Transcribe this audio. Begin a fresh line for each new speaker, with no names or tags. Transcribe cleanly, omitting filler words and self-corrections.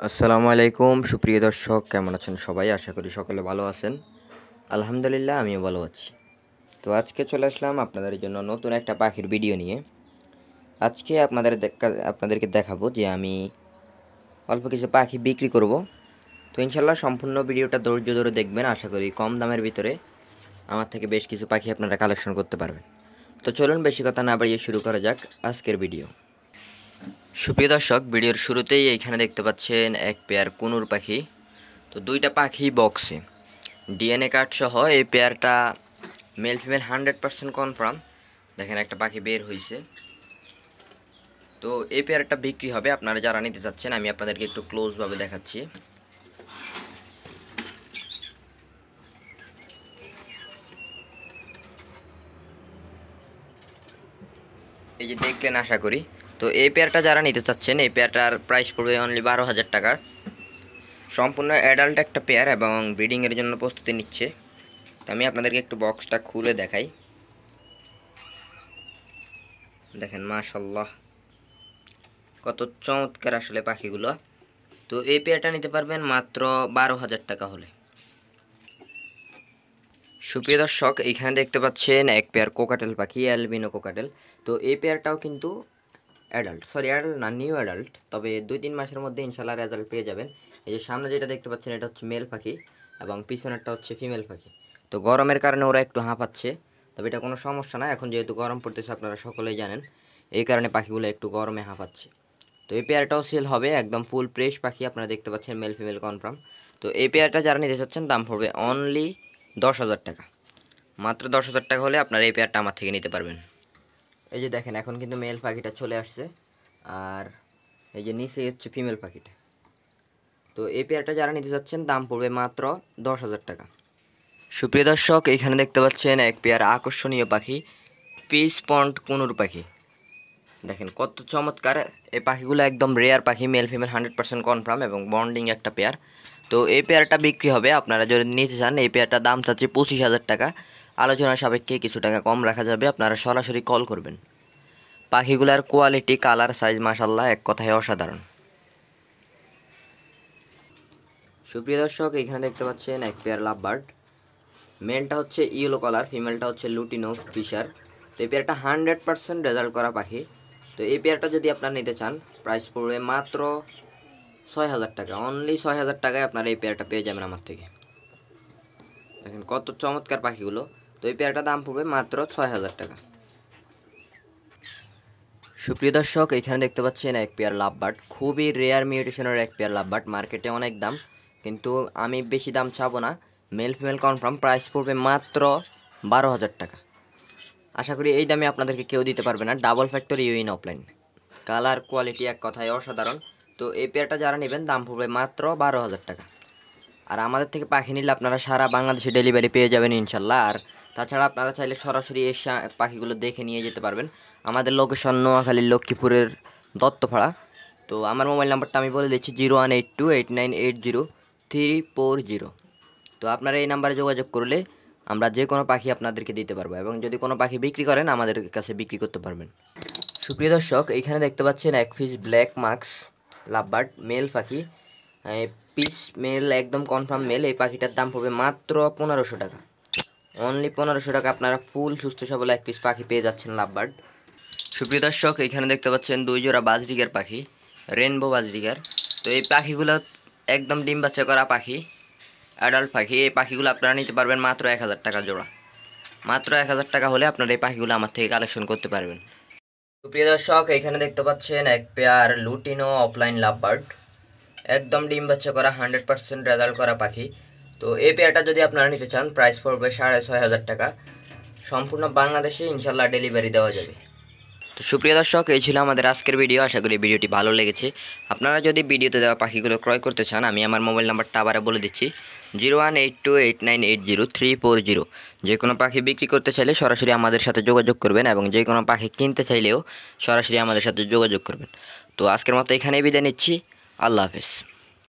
আসসালামু আলাইকুম সুপ্রিয় দর্শক, কেমন আছেন সবাই? আশা করি সকলে ভালো আছেন। আলহামদুলিল্লাহ, আমিও ভালো আছি। তো আজকে চলে আসলাম আপনাদের জন্য নতুন একটা পাখির ভিডিও নিয়ে। আজকে আপনাদেরকে দেখাবো যে আমি অল্প কিছু পাখি বিক্রি করব। তো ইনশাল্লাহ সম্পূর্ণ ভিডিওটা ধৈর্য ধরে দেখবেন। আশা করি কম দামের ভিতরে আমার থেকে বেশ কিছু পাখি আপনারা কালেকশন করতে পারবেন। তো চলুন বেশি কথা না বাড়িয়ে শুরু করা যাক আজকের ভিডিও। সুপ্রিয় দর্শক, ভিডিওর শুরুতেই এইখানে দেখতে পাচ্ছেন এক পেয়ার কুনুর পাখি। তো দুইটা পাখি বক্সে ডিএনএ কার্ড সহ এই পেয়ারটা মেল ফিমেল 100% কনফার্ম। দেখেন একটা পাখি বের হয়েছে। তো এই পেয়ারটা বিক্রি হবে। আপনারা যারা নিতে চাচ্ছেন আমি আপনাদেরকে একটু ক্লোজভাবে দেখাচ্ছি। এই যে দেখলেন আশা করি। তো এই পেয়ারটা যারা নিতে চাচ্ছেন এই পেয়ারটার প্রাইস পড়বে অনলি 12,000 টাকা। সম্পূর্ণ অ্যাডাল্ট একটা পেয়ার এবং ব্রিডিংয়ের জন্য প্রস্তুতি নিচ্ছে। তো আমি আপনাদেরকে একটু বক্সটা খুলে দেখাই। দেখেন মাশাল্লাহ কত চমৎকার আসলে পাখিগুলো। তো এই পেয়ারটা নিতে পারবেন মাত্র 12,000 টাকা হলে। সুপ্রিয় দর্শক, এইখানে দেখতে পাচ্ছেন এক পেয়ার কোকাটেল পাখি, অ্যালবিনো কোকাটেল। তো এই পেয়ারটাও কিন্তু অ্যাডাল্ট না, নিউ অ্যাডাল্ট। তবে 2-3 মাসের মধ্যে ইনশাল্লাহ রেজাল্ট পেয়ে যাবেন। এই যে সামনে যেটা দেখতে পাচ্ছেন এটা হচ্ছে মেল পাখি এবং পিছনেরটা হচ্ছে ফিমেল পাখি। তো গরমের কারণে ওরা একটু হাঁপাচ্ছে, তবে এটা কোনো সমস্যা না। এখন যেহেতু গরম পড়তেছে আপনারা সকলেই জানেন, এই কারণে পাখিগুলো একটু গরমে হাঁপাচ্ছে। তো এই পেয়ারটাও সেল হবে, একদম ফুল ফ্রেশ পাখি। আপনারা দেখতে পাচ্ছেন মেল ফিমেল কনফার্ম। তো এই পেয়ারটা যারা নিতে চাচ্ছেন দাম পড়বে অনলি 10,000 টাকা। মাত্র 10,000 টাকা হলে আপনারা এই পেয়ারটা আমার থেকে নিতে পারবেন। এই যে দেখেন এখন কিন্তু মেল পাখিটা চলে আসছে, আর এই যে নিচে হচ্ছে ফিমেল পাখিটা। তো এই পেয়ারটা যারা নিতে চাচ্ছেন দাম পড়বে মাত্র 10,000 টাকা। সুপ্রিয় দর্শক, এখানে দেখতে পাচ্ছেন এক পেয়ার আকর্ষণীয় পাখি, পিস পন্ড কুনুর পাখি। দেখেন কত চমৎকার। এই পাখিগুলো একদম রেয়ার পাখি, মেল ফিমেল 100% কনফার্ম এবং বন্ডিং একটা পেয়ার। তো এই পেয়ারটা বিক্রি হবে। আপনারা যদি নিতে চান এই পেয়ারটা দাম চাচ্ছে 25,000 টাকা। আলোচনার সাপেক্ষে কিছু টাকা কম রাখা যাবে, আপনারা সরাসরি কল করবেন। পাখিগুলার কোয়ালিটি, কালার, সাইজ মাশাল্লাহ এক কথায় অসাধারণ। সুপ্রিয় দর্শক, এখানে দেখতে পাচ্ছেন এক পেয়ার লাভ বার্ড। মেলটা হচ্ছে ইয়েলো কালার, ফিমেলটা হচ্ছে লুটিনো ফিশার। তো এই পেয়ারটা 100% রেজাল্ট করা পাখি। তো এই পেয়ারটা যদি আপনারা নিতে চান প্রাইস পড়বে মাত্র 6,000 টাকা। অনলি 6,000 টাকায় আপনারা এই পেয়ারটা পেয়ে যাবেন আমার থেকে। দেখেন কত চমৎকার পাখিগুলো। তো এই পেয়ারটা দাম পড়বে মাত্র 6,000 টাকা। সুপ্রিয় দর্শক, এখানে দেখতে পাচ্ছেন এক পেয়ার লাভ বার্ড, খুবই রেয়ার মিউটেশনের এক পেয়ার লাভ বার্ড। মার্কেটে অনেক দাম, কিন্তু আমি বেশি দাম চাবো না। মেল ফিমেল কনফার্ম, প্রাইস পড়বে মাত্র 12,000 টাকা। আশা করি এই দামে আপনাদেরকে কেউ দিতে পারবে না। ডাবল ফ্যাক্টরি ইউইন অফলাইন, কালার কোয়ালিটি এক কথায় অসাধারণ। তো এই পেয়ারটা যারা নেবেন দাম পড়বে মাত্র 12,000 টাকা। আর আমাদের থেকে পাখি নিলে আপনারা সারা বাংলাদেশে ডেলিভারি পেয়ে যাবেন ইনশাল্লাহ। আর তাছাড়া আপনারা চাইলে সরাসরি এসে পাখিগুলো দেখে নিয়ে যেতে পারবেন। আমাদের লোকেশন নোয়াখালীর লক্ষ্মীপুরের দত্তপাড়া। তো আমার মোবাইল নাম্বারটা আমি বলে দিচ্ছি 01828980 340। তো আপনারা এই নাম্বারে যোগাযোগ করলে আমরা যে কোনো পাখি আপনাদেরকে দিতে পারবো, এবং যদি কোনো পাখি বিক্রি করেন আমাদের কাছে বিক্রি করতে পারবেন। সুপ্রিয় দর্শক, এইখানে দেখতে পাচ্ছেন এক piece black masked lovebird male পাখি। পিস মেল, একদম কনফার্ম মেল। এই পাখিটার দাম পড়বে মাত্র 1500 টাকা। অনলি 1500 টাকা আপনারা ফুল সুস্থ সবল এক পিস পাখি পেয়ে যাচ্ছেন লাভবার্ড। সুপ্রিয় দর্শক, এখানে দেখতে পাচ্ছেন 2 জোড়া বাজরিগার পাখি, রেনবো বাজরিগার। তো এই পাখিগুলো একদম ডিম বাচ্চা করা পাখি, অ্যাডাল্ট পাখি। এই পাখিগুলো আপনারা নিতে পারবেন মাত্র 1,000 টাকা জোড়া। মাত্র 1,000 টাকা হলে আপনারা এই পাখিগুলো আমার থেকে কালেকশন করতে পারবেন। সুপ্রিয় দর্শক, এখানে দেখতে পাচ্ছেন এক পেয়ার লুটিনো অফলাইন লাভবার্ড, একদম ডিম বাচ্চা করা 100% রেজাল্ট করা পাখি। তো এই পেয়ারটা যদি আপনারা নিতে চান প্রাইস পড়বে 6,500 টাকা। সম্পূর্ণ বাংলাদেশে ইনশাল্লাহ ডেলিভারি দেওয়া যাবে। তো সুপ্রিয় দর্শক, এই ছিল আমাদের আজকের ভিডিও। আশা করি ভিডিওটি ভালো লেগেছে। আপনারা যদি ভিডিওতে দেওয়া পাখিগুলো ক্রয় করতে চান আমি আমার মোবাইল নাম্বারটা আবার বলে দিচ্ছি 01828980 340। যে কোনো পাখি বিক্রি করতে চাইলে সরাসরি আমাদের সাথে যোগাযোগ করবেন, এবং যে কোনো পাখি কিনতে চাইলেও সরাসরি আমাদের সাথে যোগাযোগ করবেন। তো আজকের মতো এখানেই বিদায় নিচ্ছি। আল্লাহ হাফেজ।